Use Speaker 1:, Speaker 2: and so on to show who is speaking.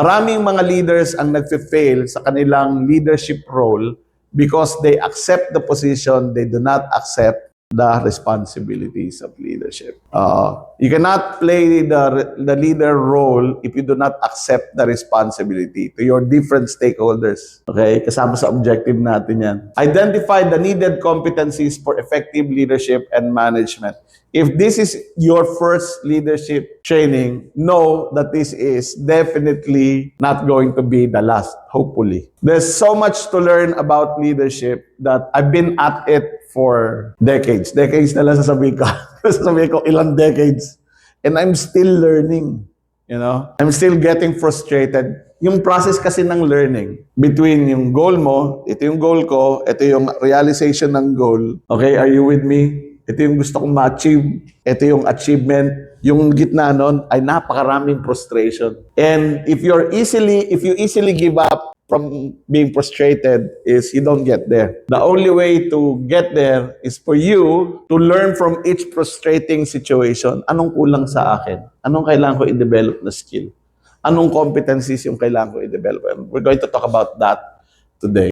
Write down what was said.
Speaker 1: Maraming mga leaders ang nagfe-fail sa kanilang leadership role because they accept the position, they do not accept the responsibilities of leadership. You cannot play the leader role if you do not accept the responsibility to your different stakeholders. Okay? Kasama sa objective natin yan. Identify the needed competencies for effective leadership and management. If this is your first leadership training, know that this is definitely not going to be the last, hopefully. There's so much to learn about leadership that I've been at it for decades. Decades na lang sasabihin ko. Sasabihin ko ilang decades. And I'm still learning. You know? I'm still getting frustrated. Yung process kasi ng learning between yung goal mo, ito yung goal ko, ito yung realization ng goal. Okay, are you with me? Ito yung gusto kong ma-achieve. Ito yung achievement. Yung gitna nun ay napakaraming frustration. And if you easily give up from being frustrated is you don't get there. The only way to get there is for you to learn from each frustrating situation. Anong kulang sa akin? Anong kailangan ko i-develop na skill? Anong competencies yung kailangan ko i-develop? And we're going to talk about that today.